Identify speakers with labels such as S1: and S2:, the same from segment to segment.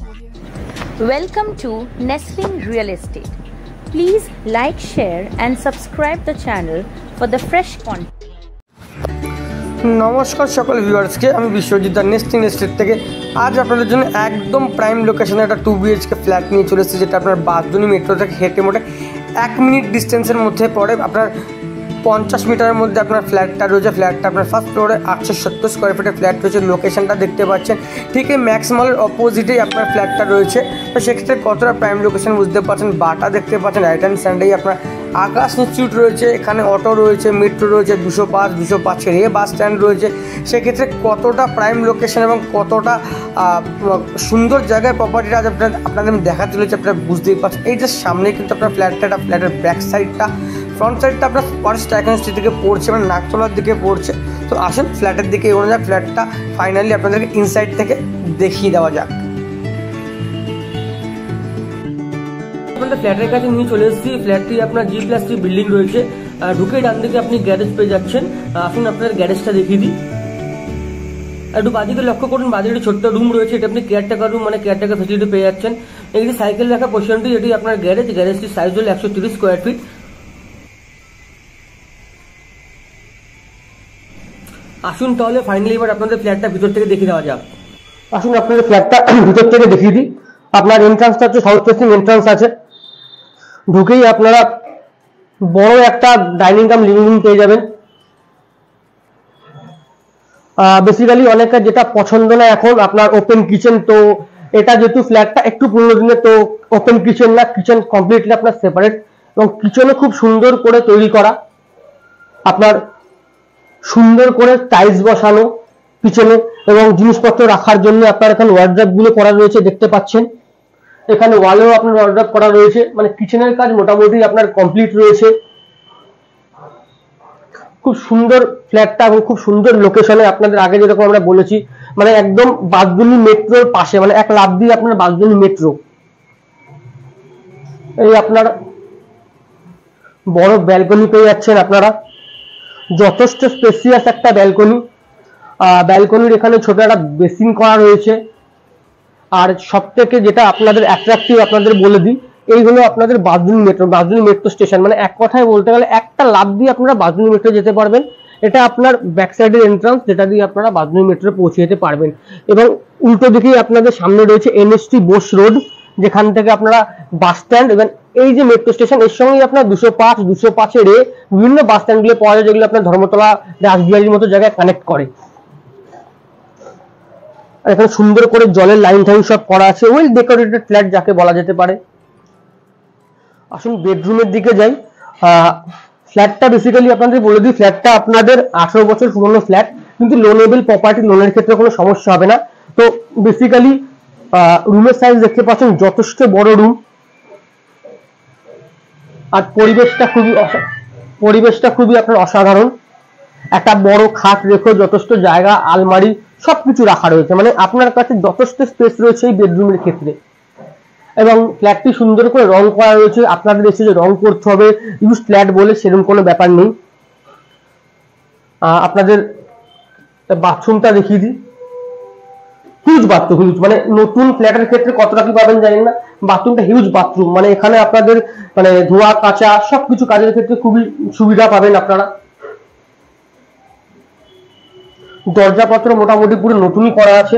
S1: Welcome to Nestling Real Estate. Please like, share and subscribe the channel for the fresh content.
S2: নমস্কার সকল ভিউয়ার্সকে, আমি Biswajit nesting estate থেকে আজ আপনাদের জন্য একদম প্রাইম লোকেশনে একটা 2 BHK ফ্ল্যাট নিয়ে চলে এসেছি, যেটা আপনার বাঁশদ্রোণী মেট্রো থেকে হেঁটে মোটে 1 মিনিট ডিস্টেন্সের মধ্যে পড়ে। আপনার 50 মিটারের মধ্যে আপনার ফ্ল্যাটটা রয়েছে। ফ্ল্যাটটা আপনার ফার্স্ট ফ্লোরে 870 স্কোয়ার ফিটের ফ্ল্যাট রয়েছে। লোকেশনটা দেখতে পাচ্ছেন, ঠিক এই ম্যাক্স মলের অপোজিটেই আপনার ফ্ল্যাটটা রয়েছে। তো সেক্ষেত্রে কতটা প্রাইম লোকেশন বুঝতে পারছেন। বাটা দেখতে পাচ্ছেন, রাইট হ্যান্ড সাইডেই আপনার আকাশ ইনস্টিটিউট রয়েছে, এখানে অটো রয়েছে, মেট্রো রয়েছে, 205 এ বাস স্ট্যান্ড রয়েছে। সেক্ষেত্রে কতটা প্রাইম লোকেশন এবং কতটা সুন্দর জায়গায় প্রপার্টিটা আজ আপনাদের আমি দেখাতে চলেছি, আপনারা বুঝতেই পারছেন। এই যে সামনে কিন্তু আপনার ফ্ল্যাটের ব্যাক সাইডটা, ফ্রন্ট সাইডটা আপনার ফরেস্ট আইকন স্ট্রিট দিকে পড়ছে, মানে নাকতলার দিকে পড়ছে। তো আসুন ফ্ল্যাটের দিকে এগোনো যাক, ফ্ল্যাটটা ফাইনালি আপনাদেরকে ইনসাইড থেকে দেখিয়ে দেওয়া যাক। আপনাদের ফ্ল্যাটের কাছে নিয়ে চলে এসেছি। ফ্ল্যাটটি আপনার G+3 বিল্ডিং রয়েছে। ঢুকে ডান দিকে আপনি গ্যারেজ পেয়ে যাচ্ছেন। আসুন আপনাদের গ্যারেজটা দেখিয়ে দিই। একটু বাদিকে লক্ষ্য করুন, বাদিকে ছোট্ট রুম রয়েছে। এটা আপনি কেয়ারটেকার রুম, মানে কেয়ারটেকার ফ্যাসিলিটি পেয়ে যাচ্ছেন। এটি সাইকেল রাখা পোর্শনটি, এটি আপনার গ্যারেজটির সাইজ হলো 130 স্কোয়ার ফিট। আসুন তাহলে ফাইনালি এবার আপনাদের ফ্ল্যাটটা ভিতর থেকে দেখিয়ে দেওয়া যাক। আসুন আপনাদের ফ্ল্যাটটা ভিতর থেকে দেখিয়ে দিই। আপনার এন্ট্রান্সটা হচ্ছে সাউথ ফেসিং এন্ট্রান্স আছে। ঢুকেই আপনারা বড় একটা ডাইনিং কাম লিভিং রুম পেয়ে যাবেন। বেসিক্যালি অনেকের যেটা পছন্দ না এখন আপনার ওপেন কিচেন, তো এটা যেহেতু ফ্ল্যাটটা একটু পুরনো দিনের, তো ওপেন কিচেন না, কিচেন কমপ্লিটলি আপনার সেপারেট এবং কিচেনে খুব সুন্দর করে তৈরি করা। আপনার সুন্দর করে টাইলস বসানো কিচেনে এবং জিনিসপত্র রাখার জন্য আপনার এখানে ওয়ার্ড্রপ গুলো করা রয়েছে, দেখতে পাচ্ছেন। এখানে ওয়ালেও আপনার ওয়ার্ড্রপ করা রয়েছে, মানে কিচেনের কাজ মোটামুটি আপনার কমপ্লিট রয়েছে। খুব সুন্দর ফ্ল্যাটটা এবং খুব সুন্দর লোকেশনে, আপনাদের আগে যেরকম আমরা বলেছি, মানে একদম বাঁশদ্রোণী মেট্রোর পাশে, মানে এক লাফ দিয়ে আপনার বাঁশদ্রোণী মেট্রো। এই আপনার বড় ব্যালকনি পেয়ে যাচ্ছেন আপনারা, যথেষ্ট স্পেসিয়াস একটা ব্যালকনি। ব্যালকনির এখানে ছোট একটা বেসিন করা রয়েছে। আর সব থেকে যেটা আপনাদের অ্যাট্রাকটিভ আপনাদের বলে দিই, এই হলো আপনাদের বাঁশদ্রোণী মেট্রো স্টেশন। মানে এক কথায় বলতে গেলে একটা লাফ দিয়ে আপনারা বাঁশদ্রোণী মেট্রো যেতে পারবেন। এটা আপনার ব্যাক সাইডের এন্ট্রান্স, যেটা দিয়ে আপনারা বাঁশদ্রোণী মেট্রো পৌঁছে যেতে পারবেন। এবং উল্টো দিকেই আপনাদের সামনে রয়েছে NST বোস রোড, যেখান থেকে আপনারা বাস স্ট্যান্ড এবং এই যে মেট্রো স্টেশন, এর সঙ্গে আপনার 205 এর বিভিন্ন বাস স্ট্যান্ড গুলো পাওয়া যায়, যেগুলো আপনার ধর্মতলা, রাসবিহারীর মতো জায়গায় কানেক্ট করে। এখানে সুন্দর করে জলের লাইন টাইন সব করা আছে, ওয়েল ডেকোরেটেড ফ্ল্যাট যাকে বলা যেতে পারে। আসুন বেডরুমের দিকে যাই। ফ্ল্যাটটা বেসিক্যালি আপনাদের বলে দিই, ফ্ল্যাটটা আপনাদের 18 বছর পুরনো ফ্ল্যাট, কিন্তু লোনেবল প্রপার্টি, লোনের ক্ষেত্রে কোনো সমস্যা হবে না। তো বেসিক্যালি রুমের সাইজ দেখতে পাচ্ছেন, যথেষ্ট বড় রুম। আর পরিবেশটা খুবই আপনার অসাধারণ। একটা বড় খাট রেখে যথেষ্ট জায়গা, আলমারি সবকিছু রাখা রয়েছে, মানে আপনার কাছে যথেষ্ট স্পেস রয়েছে এই বেডরুমের ক্ষেত্রে। এবং ফ্ল্যাটটি সুন্দর করে রং করা রয়েছে। আপনাদের এসে যে রং করতে হবে ইউজ ফ্ল্যাট বলে সেরকম কোনো ব্যাপার নেই। আপনাদের বাথরুমটা দেখিয়ে দিই। হিউজ বাথরুম, মানে নতুন ফ্ল্যাটের ক্ষেত্রে কতটা কি পাবেন জানেন না, বাথরুমটা হিউজ বাথরুম। মানে এখানে আপনাদের মানে ধোয়া কাচা সবকিছু কাজের ক্ষেত্রে খুবই সুবিধা পাবেন আপনারা। দরজাপত্র মোটামুটি পুরো নতুনই করা আছে।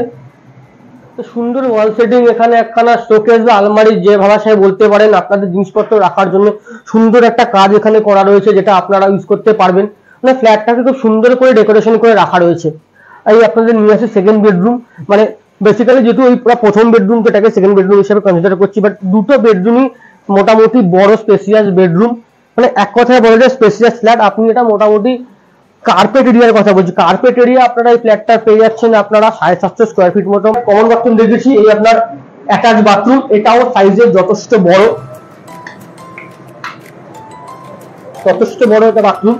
S2: সুন্দর ওয়াল সেটিং, এখানে একখানা শোকেস বা আলমারি যে ভাষায় বলতে পারেন, আপনাদের জিনিসপত্র রাখার জন্য সুন্দর একটা কাজ এখানে করা রয়েছে, যেটা আপনারা ইউজ করতে পারবেন। মানে ফ্ল্যাটটাকে খুব সুন্দর করে ডেকোরেশন করে রাখা রয়েছে। এই আপনাদের নিয়ে আসে সেকেন্ড বেডরুম। মানে বেসিক্যালি যেহেতু ওই প্রথম বেডরুম যেটাকে সেকেন্ড বেডরুম হিসেবে কনসিডার করছি, বাট দুটো বেডরুমই মোটামুটি বড় স্পেসিয়াস বেডরুম। মানে এক কথায় বলা যায় স্পেসিয়াস ফ্ল্যাট। আপনি এটা মোটামুটি কার্পেট এরিয়ার কথা বলছি, কার্পেট এরিয়া আপনারা এই ফ্ল্যাটটা পেয়ে যাচ্ছেন আপনারা 750 স্কোয়ার ফিট মতো। কমন বাথরুম দেখেছি, এই আপনার অ্যাটাচ বাথরুম, এটাও সাইজে যথেষ্ট বড় একটা বাথরুম।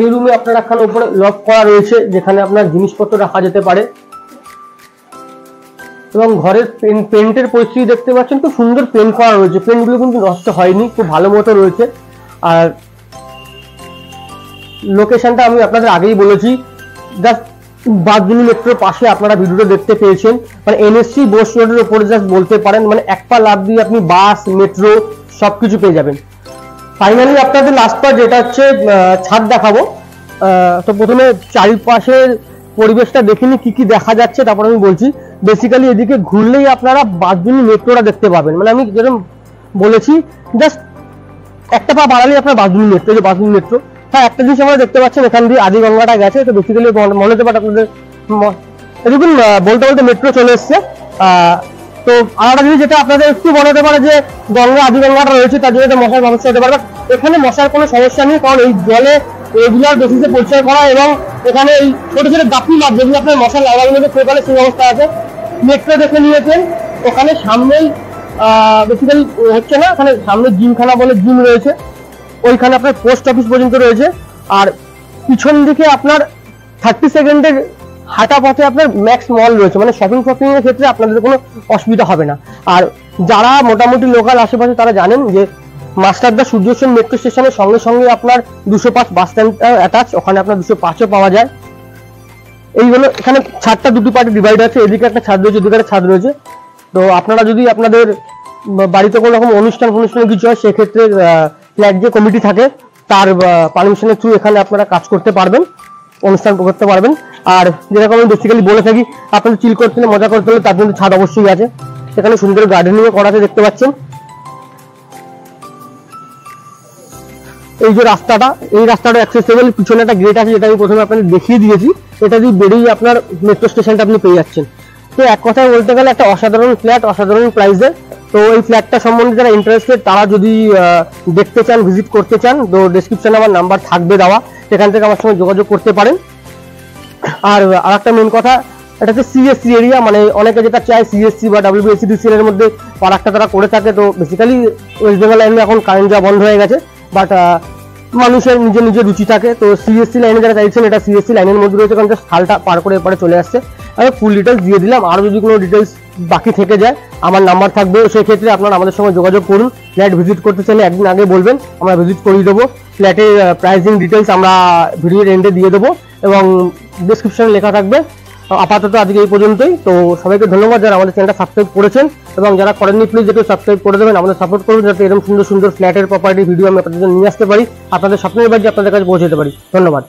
S2: এই রুমে আপনার একখানে উপরে লক করা রয়েছে, যেখানে আপনার জিনিসপত্র রাখা যেতে পারে। এবং ঘরের পেন্টের পরিস্থিতি দেখতে পাচ্ছেন, খুব সুন্দর পেন্ট করা রয়েছে। পেন্টগুলো কিন্তু নষ্ট হয়নি, খুব ভালো মতো রয়েছে। আর লোকেশনটা আমি আপনাদের আগেই বলেছি,
S3: জাস্ট বাঁশদ্রোণী মেট্রোর পাশে আপনারা ভিডিওটা দেখতে পেয়েছেন, মানে এনএসসি বোস রোডের উপরে জাস্ট বলতে পারেন, মানে এক পা লাফ দিয়ে আপনি বাস মেট্রো সবকিছু পেয়ে যাবেন। ফাইনালি আপনাদের লাস্ট পার্ট যেটা হচ্ছে ছাদ দেখাবো। তো প্রথমে চারিপাশের পরিবেশটা দেখে নিই কি কি দেখা যাচ্ছে, তারপর আমি বলছি। বেসিক্যালি এদিকে ঘুরলেই আপনারা বাঁশদ্রোণী মেট্রোটা দেখতে পাবেন, মানে আমি যেরকম বলেছি জাস্ট একটা পা বাড়ালেই আপনার বাঁশদ্রোণী মেট্রো, যে বাঁশদ্রোণী মেট্রো। হ্যাঁ, একটা জিনিস আমরা দেখতে পাচ্ছেন এখান দিয়ে আদিগঙ্গাটা গেছে, তো বেসিক্যালি মনে হতে পারে আপনাদের দেখুন বলতে বলতে মেট্রো চলে এসছে। তো আরেকটা জিনিস যেটা আপনাদের একটু মনে হতে পারে যে গঙ্গা আদিগঙ্গাটা রয়েছে তার জন্য মশার সমস্যা হতে পারে, এখানে মশার কোনো সমস্যা নেই, কারণ এই জলে রেগুলার বেসিসে পরিষ্কার করা এবং এখানে এই ছোট ছোট গাপি মাছ যেগুলো আপনার মশার লাগানোর মধ্যে ফেলে সেই অবস্থা আছে। মেট্রো দেখে নিয়েছেন, ওখানে সামনেই বেসিক্যালি হচ্ছে না, ওখানে সামনে জিমখানা বলে জিম রয়েছে, ওইখানে আপনার পোস্ট অফিস পর্যন্ত রয়েছে। আর পিছন দিকে আপনার 30 সেকেন্ডের হাঁটা পথে আপনার ম্যাক্স মল রয়েছে, মানে শপিং এর ক্ষেত্রে আপনাদের কোনো অসুবিধা হবে না। আর যারা মোটামুটি লোকাল আশেপাশে তারা জানেন যে মাস্টারদা সূর্য সেন মেট্রো স্টেশনের সঙ্গে সঙ্গে আপনার 205 বাস স্ট্যান্ড অ্যাটাচ, ওখানে আপনার 205ও পাওয়া যায়। এই হলো এখানে ছাদটা দুটি পার্টে ডিভাইড আছে, এদিকে একটা ছাদ রয়েছে, এদিকে একটা ছাদ রয়েছে। তো আপনারা যদি আপনাদের বাড়িতে কোনো রকম অনুষ্ঠান কিছু হয় সেক্ষেত্রে ফ্ল্যাট যে কমিটি থাকে তার পারমিশনের থ্রু এখানে আপনারা কাজ করতে পারবেন, অনুষ্ঠান করতে পারবেন। আর যেরকম আমি বেসিক্যালি বলে থাকি, আপনাদের চিল করতে হলে মজা করতে হলে তার জন্য ছাদ অবশ্যই আছে, সেখানে সুন্দর গার্ডেনিংও করা আছে দেখতে পাচ্ছেন। এই যে রাস্তাটা, এই রাস্তাটা অ্যাক্সেসেবল, পিছনে একটা গেট আছে যেটা আমি প্রথমে আপনাদের দেখিয়ে দিয়েছি, এটা দিয়ে বেরিয়ে আপনার মেট্রো স্টেশনটা আপনি পেয়ে যাচ্ছেন। তো এক কথায় বলতে গেলে একটা অসাধারণ ফ্ল্যাট, অসাধারণ প্রাইসে। তো এই ফ্ল্যাটটা সম্বন্ধে যারা ইন্টারেস্টেড তারা যদি দেখতে চান, ভিজিট করতে চান, তো ডেসক্রিপশনে আমার নাম্বার থাকবে দেওয়া, সেখান থেকে আমার সঙ্গে যোগাযোগ করতে পারেন। আর আরেকটা মেন কথা, এটা হচ্ছে সিএসসি এরিয়া, মানে অনেকে যেটা চায় সিএসসি বা WBSCDCL এর মধ্যে পারাকটা তারা করে থাকে। তো বেসিক্যালি ওয়েস্ট বেঙ্গল লাইনে এখন কারেন্ট যাওয়া বন্ধ হয়ে গেছে, বাট মানুষের নিজের নিজের রুচি থাকে। তো সিএসসি লাইনে যারা চাইছেন এটা সিএসসি লাইনের মধ্যে রয়েছে, কারণ খালটা পার করে এপারে চলে আসছে। আমি ফুল ডিটেলস দিয়ে দিলাম, আরও যদি কোনো ডিটেলস বাকি থেকে যায় আমার নাম্বার থাকবে, সেই ক্ষেত্রে আপনারা আমাদের সঙ্গে যোগাযোগ করুন। ফ্ল্যাট ভিজিট করতে চাইলে একদিন আগে বলবেন, আমরা ভিজিট করিয়ে দেবো। ফ্ল্যাটের প্রাইসিং ডিটেলস আমরা ভিডিওর এন্ডে দিয়ে দেবো এবং ডেসক্রিপশনে লেখা থাকবে। আপাতত আজকে এই পর্যন্তই। তো সবাইকে ধন্যবাদ যারা আমাদের চ্যানেলটা সাবস্ক্রাইব করেছেন, এবং যারা করেননি প্লিজ একটু সাবস্ক্রাইব করে দেবেন, আমাদের সাপোর্ট করবেন যাতে এরকম সুন্দর সুন্দর ফ্ল্যাটের প্রপার্টি ভিডিও আমি আপনাদের জন্য নিয়ে আসতে পারি, আপনাদের স্বপ্নের বাড়ি আপনাদের কাছে পৌঁছে দিতে পারি। ধন্যবাদ।